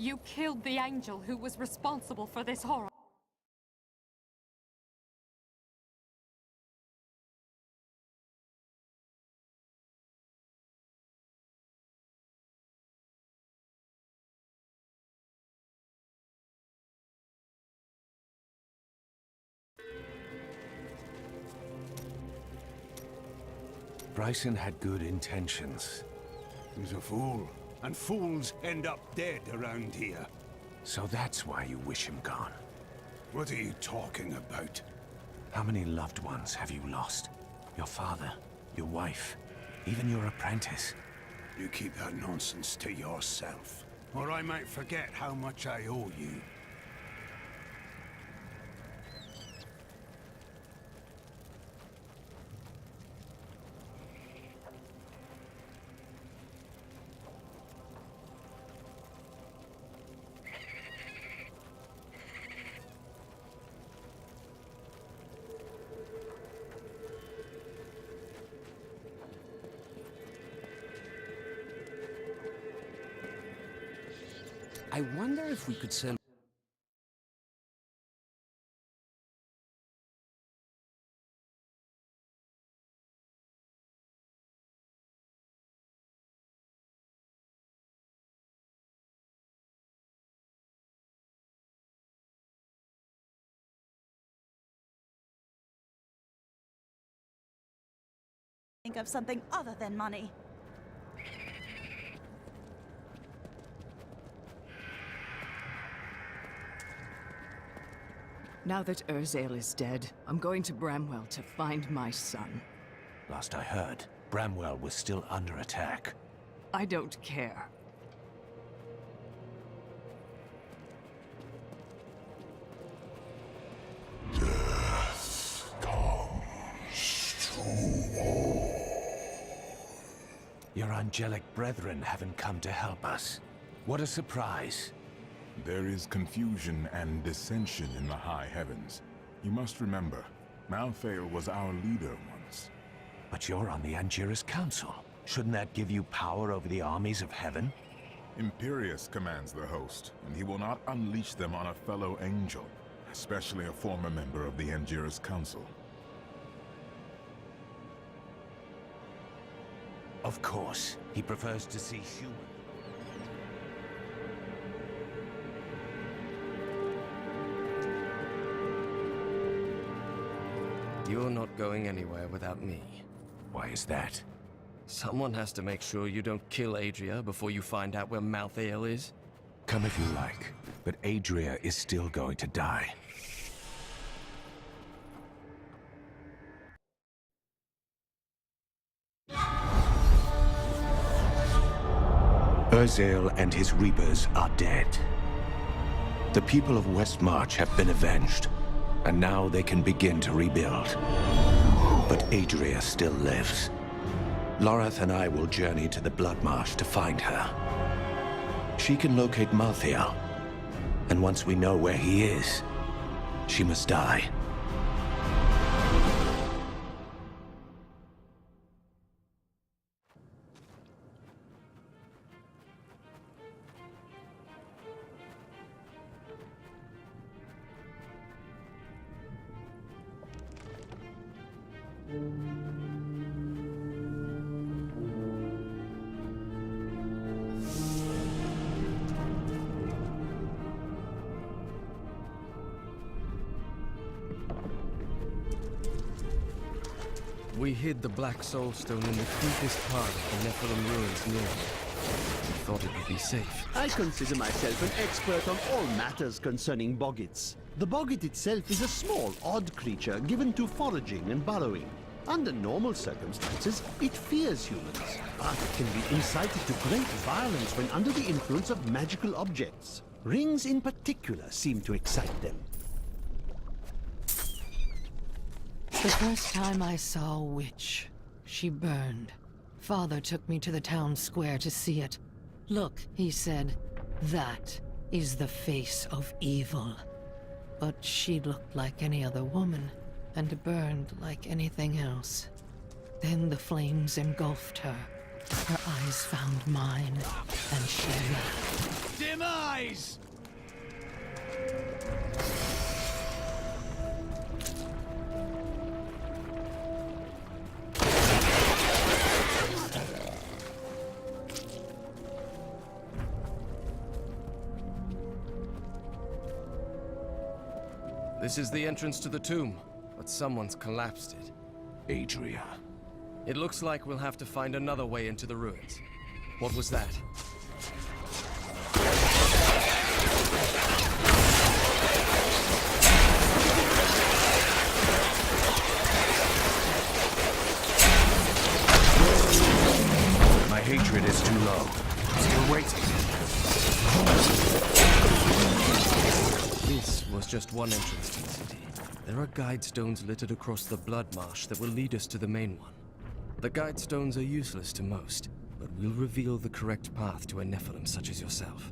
You killed the angel who was responsible for this horror. Bryson had good intentions. He's a fool, and fools end up dead around here. So that's why you wish him gone. What are you talking about? How many loved ones have you lost? Your father, your wife, even your apprentice. You keep that nonsense to yourself, or I might forget how much I owe you. I wonder if we could send... Think of something other than money. Now that Urzael is dead, I'm going to Bramwell to find my son. Last I heard, Bramwell was still under attack. I don't care. Your angelic brethren haven't come to help us. What a surprise. There is confusion and dissension in the high heavens. You must remember, Malthael was our leader once. But you're on the Angiras Council. Shouldn't that give you power over the armies of heaven? Imperius commands the host, and he will not unleash them on a fellow angel, especially a former member of the Angiras Council. Of course. He prefers to see human. You're not going anywhere without me. Why is that? Someone has to make sure you don't kill Adria before you find out where Malthael is. Come if you like, but Adria is still going to die. Urzael and his Reapers are dead. The people of Westmarch have been avenged, and now they can begin to rebuild. But Adria still lives. Lorath and I will journey to the Bloodmarsh to find her. She can locate Malthael, and once we know where he is, she must die. We hid the Black Soulstone in the deepest part of the Nephilim ruins near here. We thought it would be safe. I consider myself an expert on all matters concerning boggits. The boggit itself is a small, odd creature given to foraging and burrowing. Under normal circumstances, it fears humans, but it can be incited to great violence when under the influence of magical objects. Rings in particular seem to excite them. The first time I saw a witch, she burned. Father took me to the town square to see it. Look, he said, that is the face of evil. But she looked like any other woman, and burned like anything else. Then the flames engulfed her, Her eyes found mine, and she laughed. Demise! This is the entrance to the tomb, but someone's collapsed it. Adria. It looks like we'll have to find another way into the ruins. What was that? My hatred is too low. Still waiting. This was just one entrance to the city. There are guide stones littered across the blood marsh that will lead us to the main one. The guide stones are useless to most, but will reveal the correct path to a Nephilim such as yourself.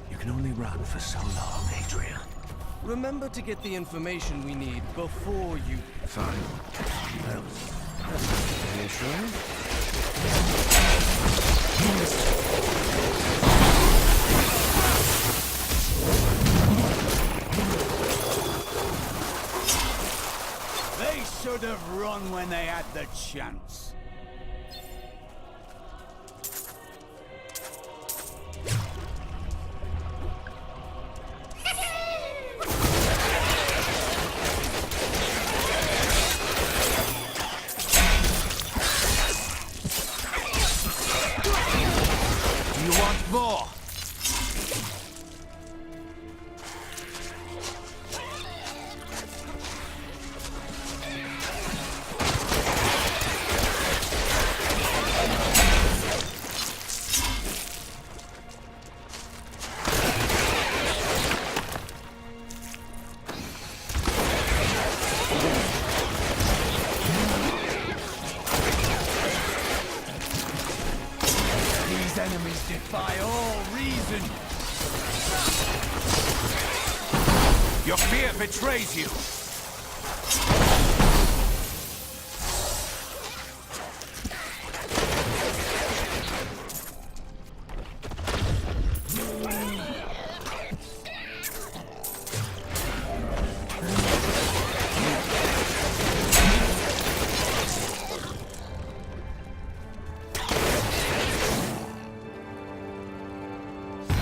You can only run for so long, Adria. Remember to get the information we need before you... Fine. Well, that's reassuring. They should have run when they had the chance. Do you want more? These enemies defy all reason. Your fear betrays you.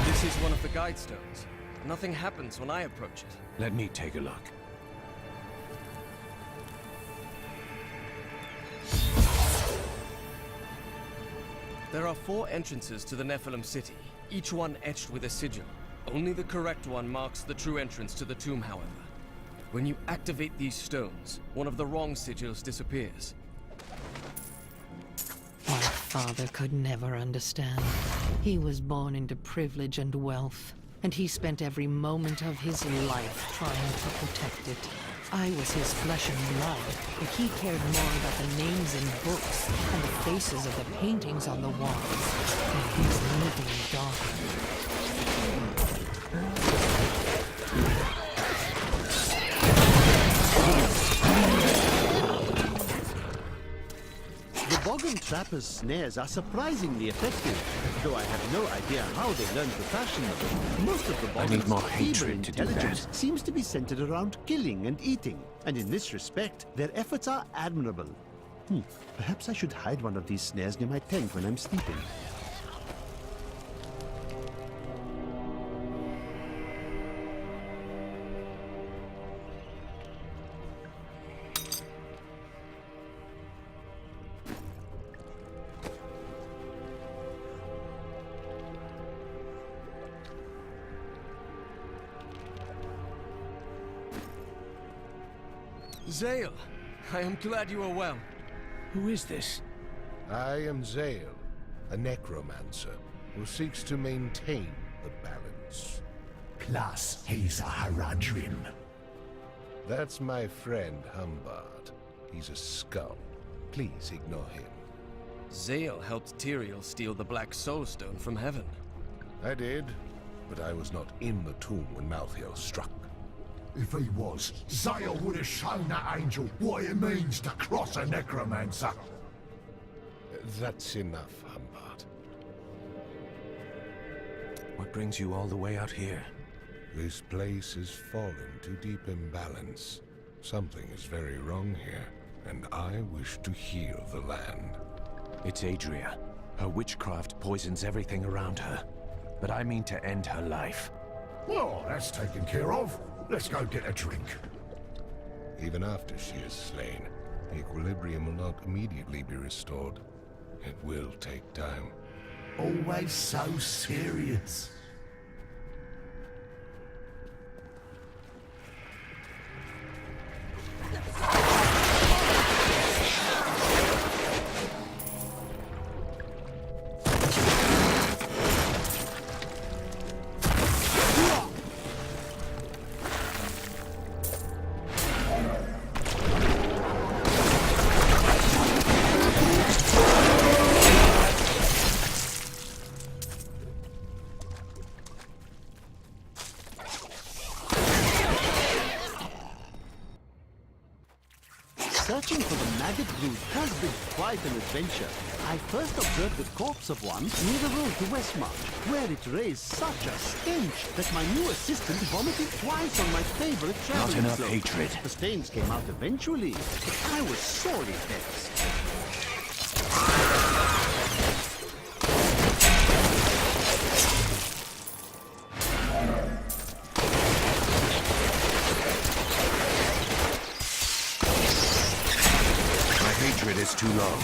This is one of the guide stones. Nothing happens when I approach it. Let me take a look. There are 4 entrances to the Nephilim city, each one etched with a sigil. Only the correct one marks the true entrance to the tomb, however. When you activate these stones, one of the wrong sigils disappears. My father could never understand. He was born into privilege and wealth, and he spent every moment of his life trying to protect it. I was his flesh and blood, but he cared more about the names in books and the faces of the paintings on the walls than his living daughter. The Boggin Trapper's snares are surprisingly effective, though I have no idea how they learned to fashion them. Most of the I need Boggin's more feeble hatred to do intelligence that. seems to be centered around killing and eating, and in this respect, their efforts are admirable. Perhaps I should hide one of these snares near my tent when I'm sleeping. Zale, I am glad you are well. Who is this? I am Zale, a necromancer who seeks to maintain the balance. Plus, he's a Haradrim. That's my friend Humbard. He's a skull. Please ignore him. Zale helped Tyrael steal the Black Soul Stone from heaven. I did, but I was not in the tomb when Malthael struck. If he was, Zale would have shown that angel what it means to cross a necromancer. That's enough, Humbard. What brings you all the way out here? This place has fallen to deep imbalance. Something is very wrong here, and I wish to heal the land. It's Adria. Her witchcraft poisons everything around her. But I mean to end her life. Well, that's taken care of. Let's go get a drink. Even after she is slain, the equilibrium will not immediately be restored. It will take time. Always so serious. Searching for the maggot brood has been quite an adventure. I first observed the corpse of one near the road to Westmarch, where it raised such a stench that my new assistant vomited twice on my favorite traveling Not enough cloak. hatred. The stains came out eventually, but I was sorely vexed. Hatred is too low.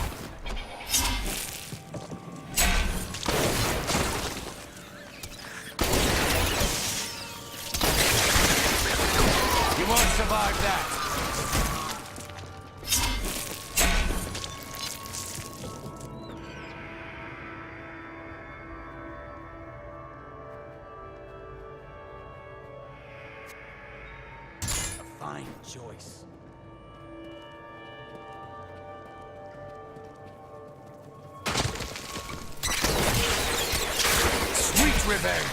You won't survive that. A fine choice. Revenge!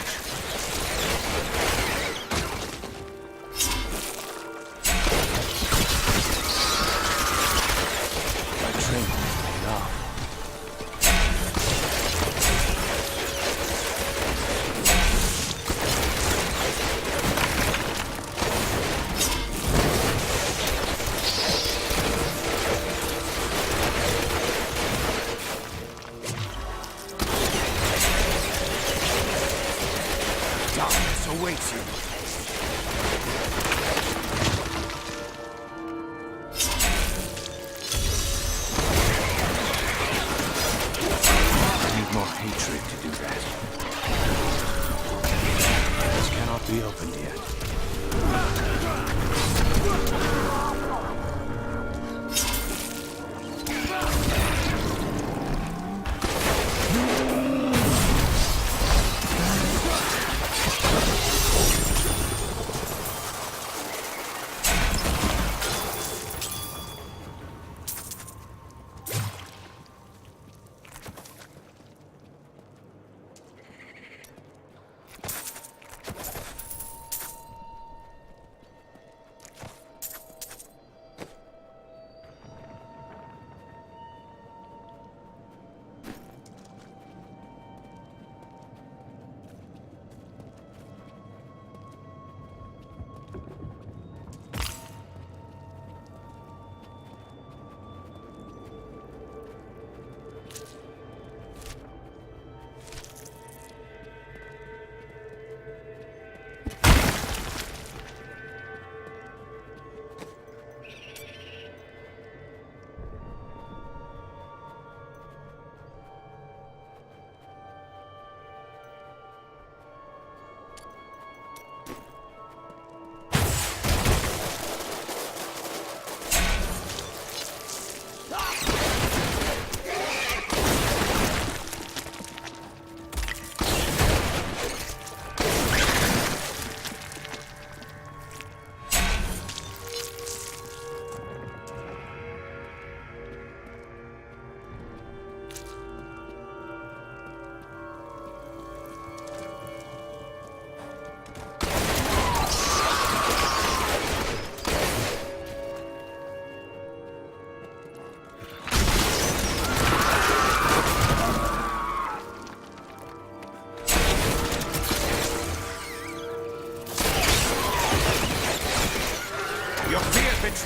My training paid off. Darkness awaits you. I need more hatred to do that. This cannot be opened yet.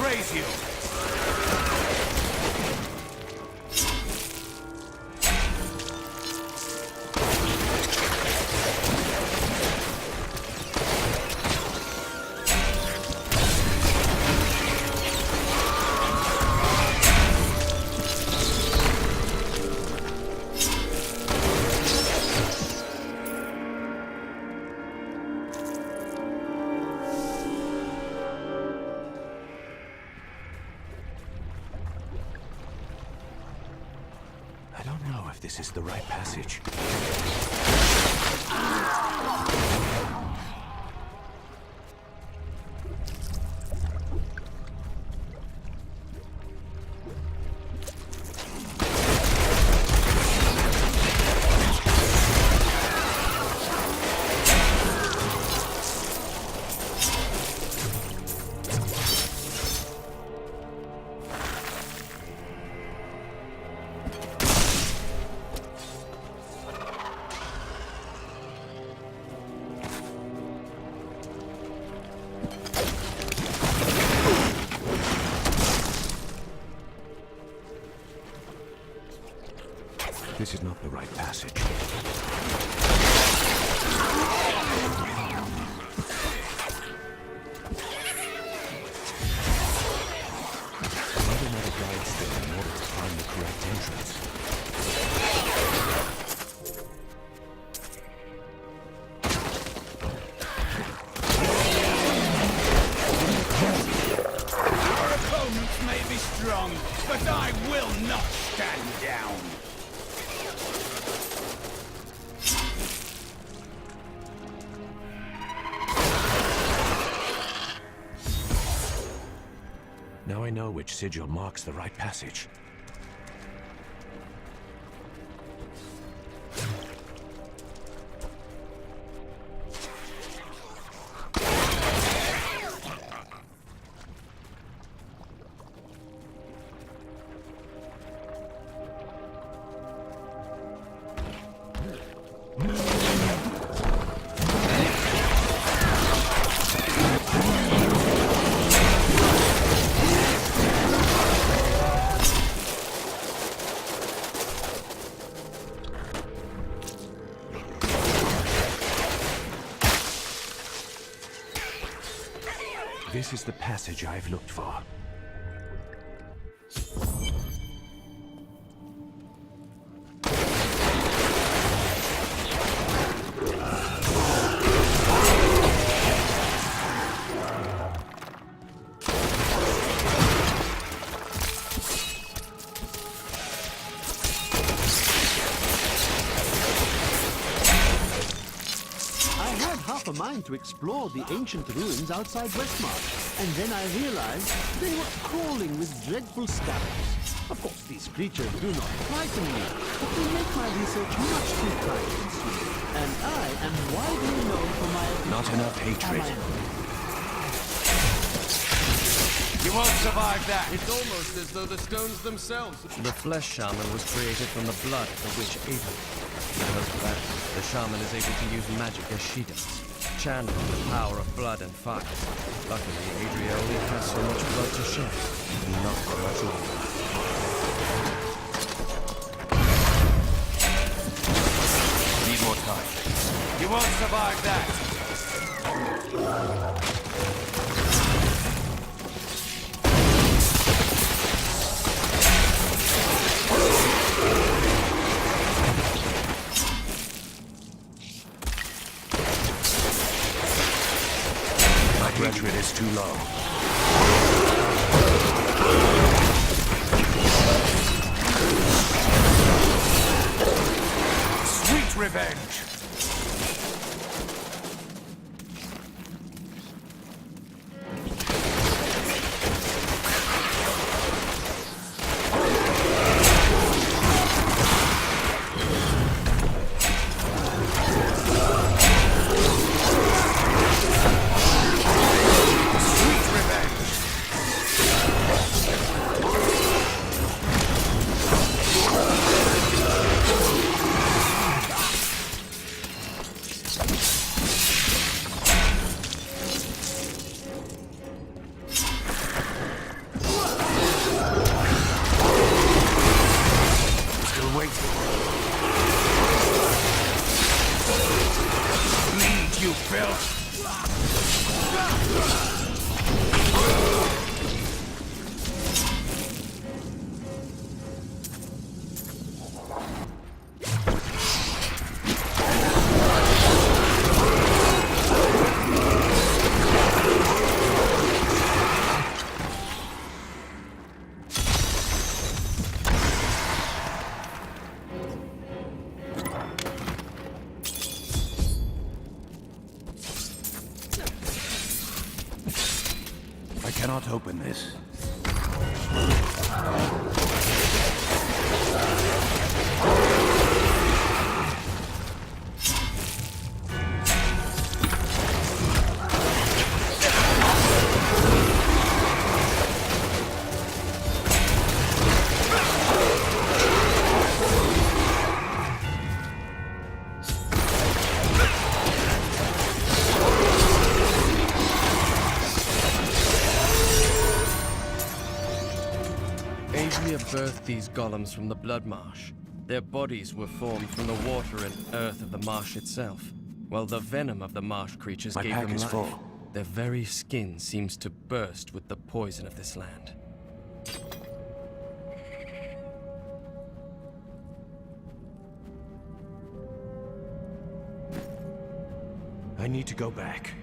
betrays you! I don't know if this is the right passage. This is not the right passage. Another metal guide still in order to find the correct entrance. Our opponents may be strong, but I will not stand down. Now I know which sigil marks the right passage. This is the passage I've looked for. Half a mind to explore the ancient ruins outside Westmarch, and then I realized they were crawling with dreadful scabbers. Of course, these creatures do not frighten me, but they make my research much too time-consuming, and I am widely known for my... Not enough hatred. You won't survive that. It's almost as though the stones themselves... The flesh shaman was created from the blood of the witch Ada. Because of that, the shaman is able to use magic as she does, channeling the power of blood and fire. Luckily, Adria only has so much blood to shed, and not much longer. Need more time. You won't survive that. Retreat is too low. Sweet revenge! cannot open this. Adria birthed these golems from the blood marsh. Their bodies were formed from the water and earth of the marsh itself, while the venom of the marsh creatures My gave pack them is life. full. Their very skin seems to burst with the poison of this land. I need to go back.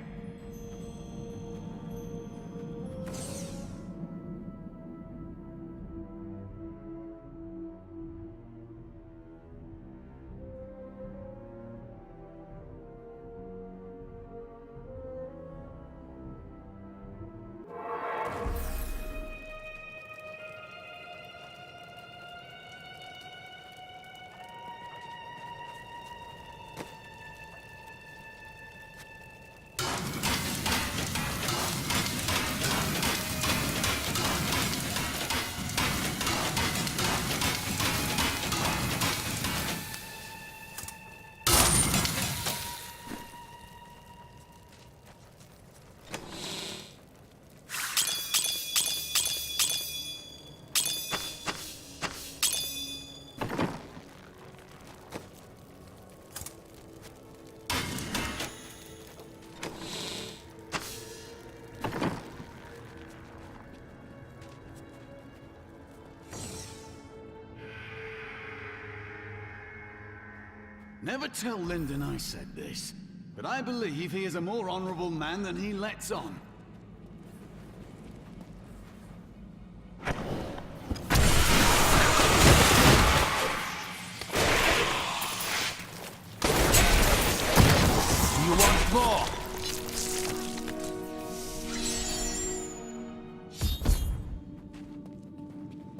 Never tell Lyndon I said this, but I believe he is a more honorable man than he lets on. You want more?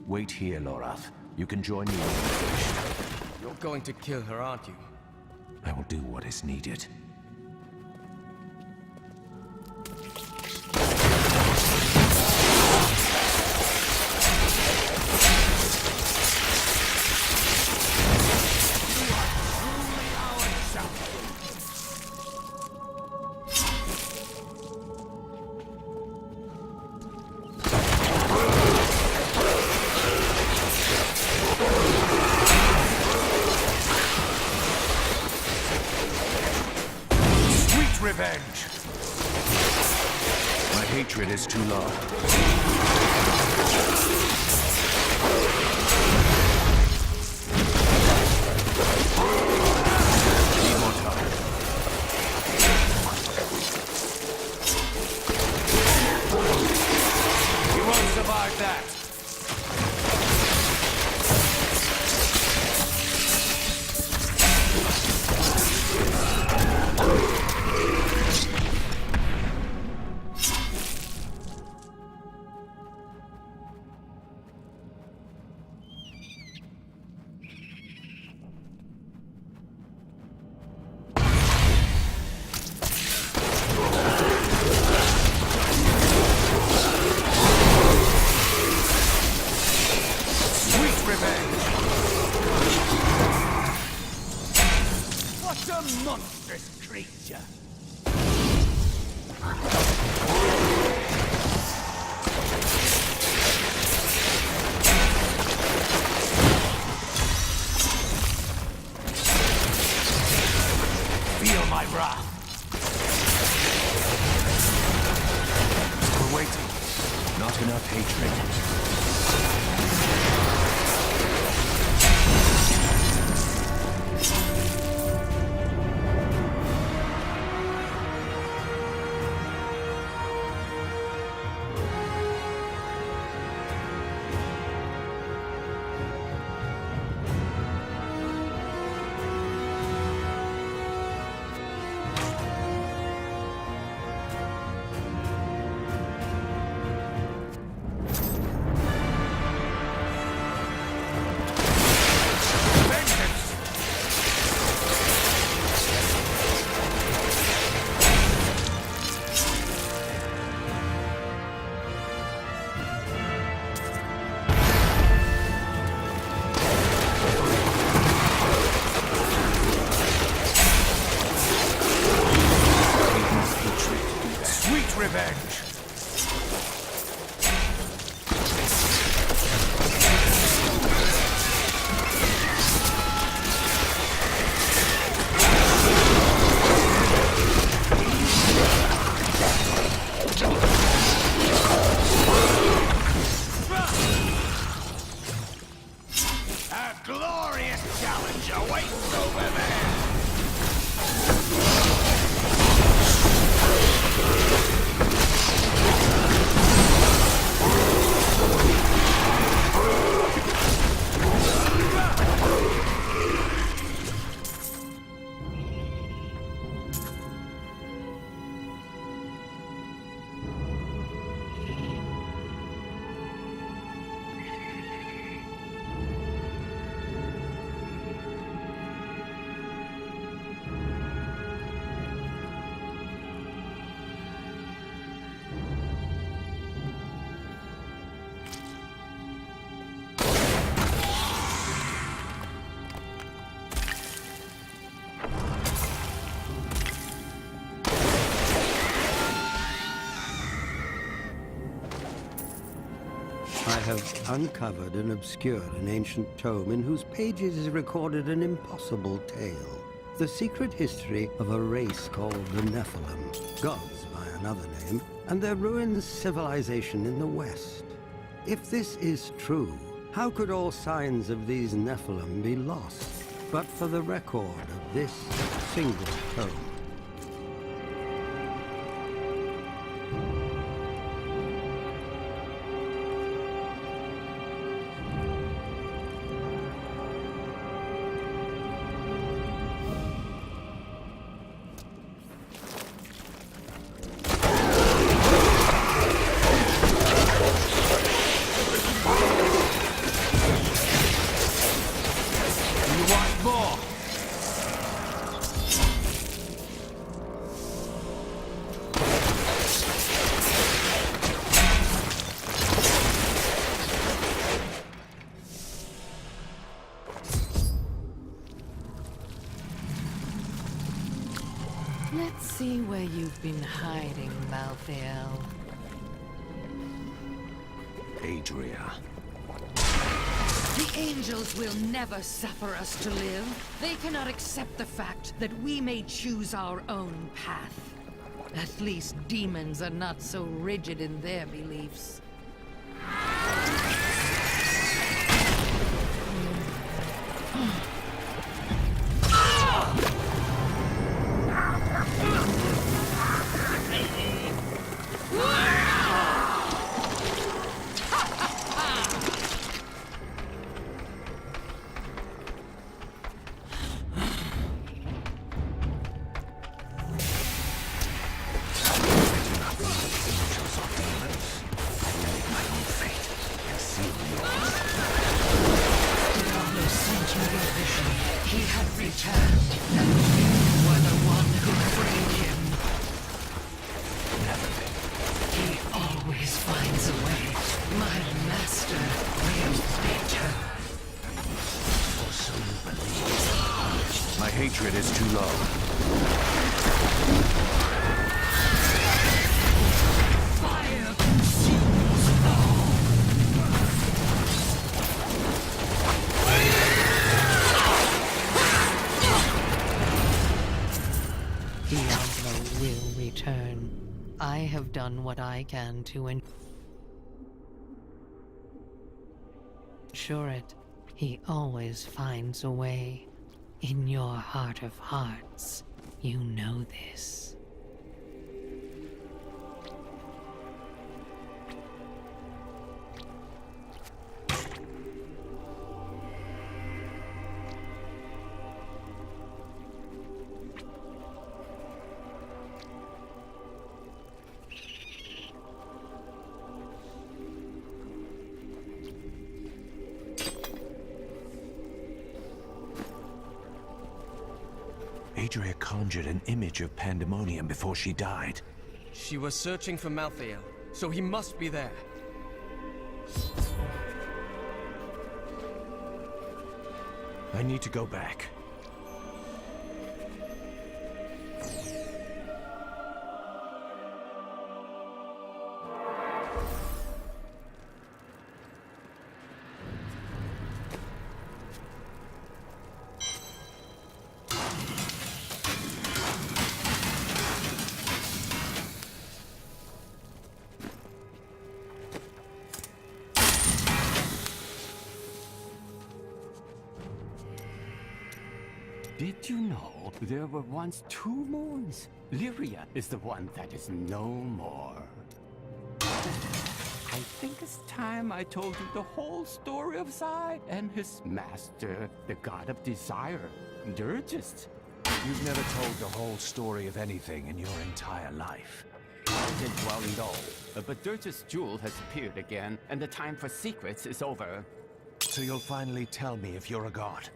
Wait here, Lorath. You can join me when you're finished. You're going to kill her, aren't you? I will do what is needed. Revenge! My hatred is too low. Need more time. You won't survive that! What a monstrous creature! Feel my wrath! We're waiting. Not enough hatred. danger waits over there! I have uncovered and obscured an ancient tome in whose pages is recorded an impossible tale. The secret history of a race called the Nephilim, gods by another name, and their ruined civilization in the west. If this is true, how could all signs of these Nephilim be lost, but for the record of this single tome? Let's see where you've been hiding, Malthael. Adria. The angels will never suffer us to live. They cannot accept the fact that we may choose our own path. At least demons are not so rigid in their beliefs. He had returned, and you were the one who freed him. He always finds a way. My master will return. For so you believe. My hatred is too low. Fire consumes all. Diablo will return. I have done what I can to ensure it. He always finds a way. In your heart of hearts, you know this. Adria conjured an image of Pandemonium before she died. She was searching for Malthael, so he must be there. I need to go back. Did you know there were once 2 moons? Lyria is the one that is no more. I think it's time I told you the whole story of Zai and his master, the god of desire, Durgist. You've never told the whole story of anything in your entire life. I did well know, but Durgist's jewel has appeared again, and the time for secrets is over. So you'll finally tell me if you're a god.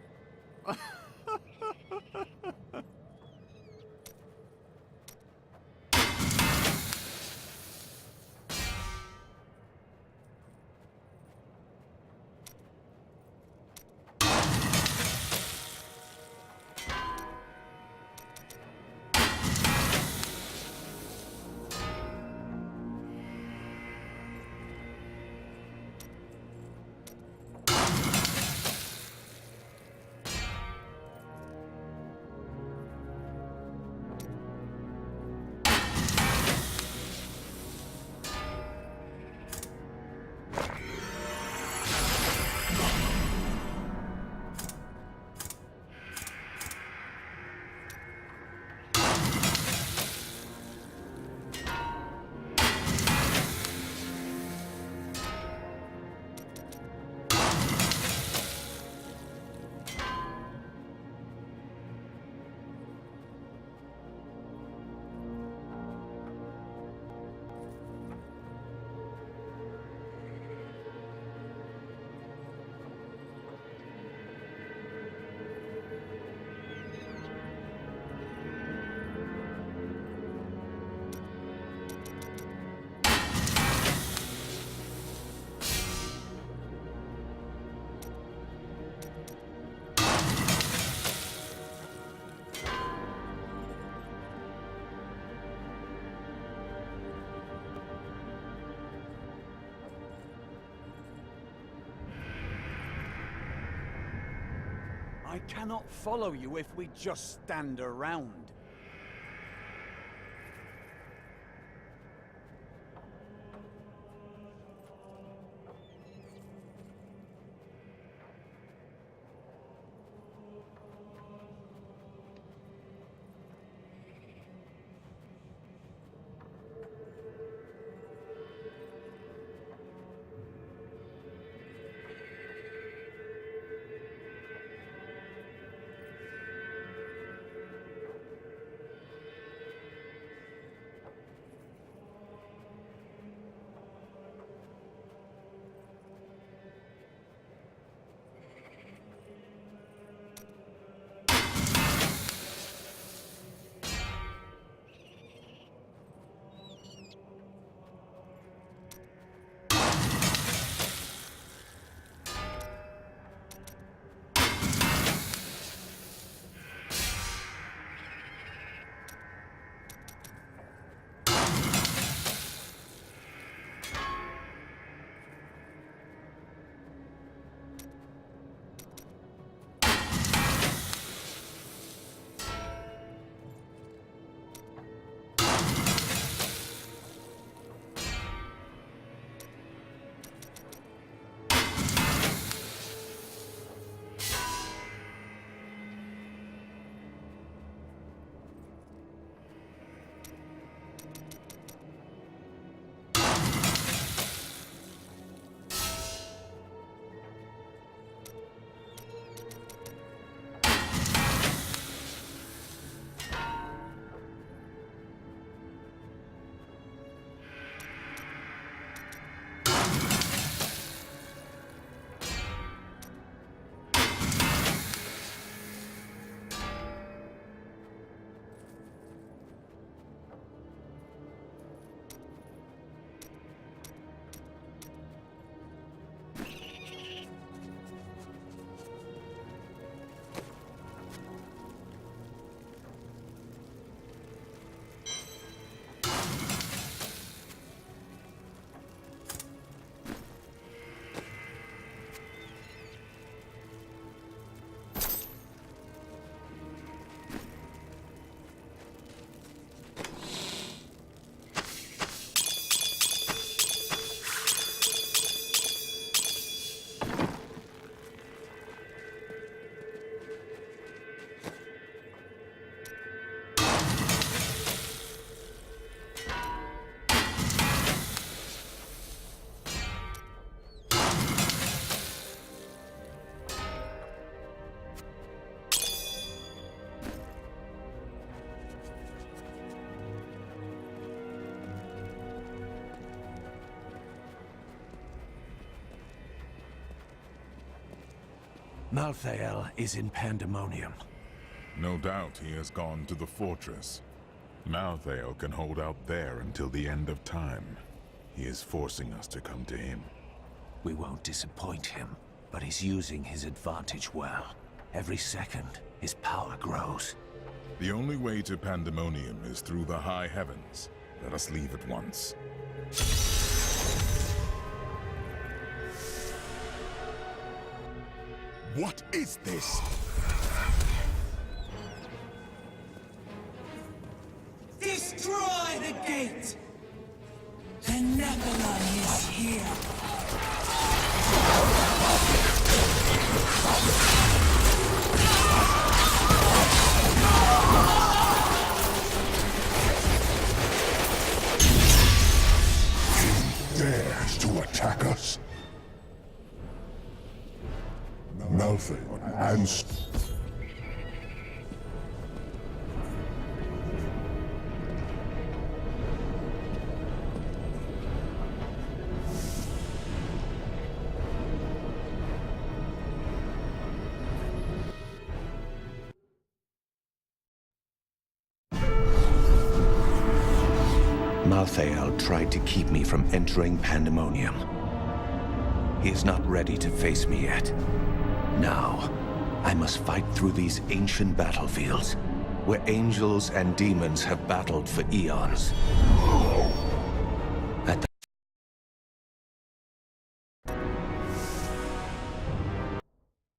I cannot follow you if we just stand around. Malthael is in Pandemonium. No doubt he has gone to the fortress. Malthael can hold out there until the end of time. He is forcing us to come to him. We won't disappoint him, but he's using his advantage well. Every second, his power grows. The only way to Pandemonium is through the high heavens. Let us leave at once. What is this? Destroy the gate! The Nephilim is here! Dares to attack us? Malthael and... Malthael tried to keep me from entering Pandemonium. He is not ready to face me yet. Now, I must fight through these ancient battlefields, where angels and demons have battled for eons.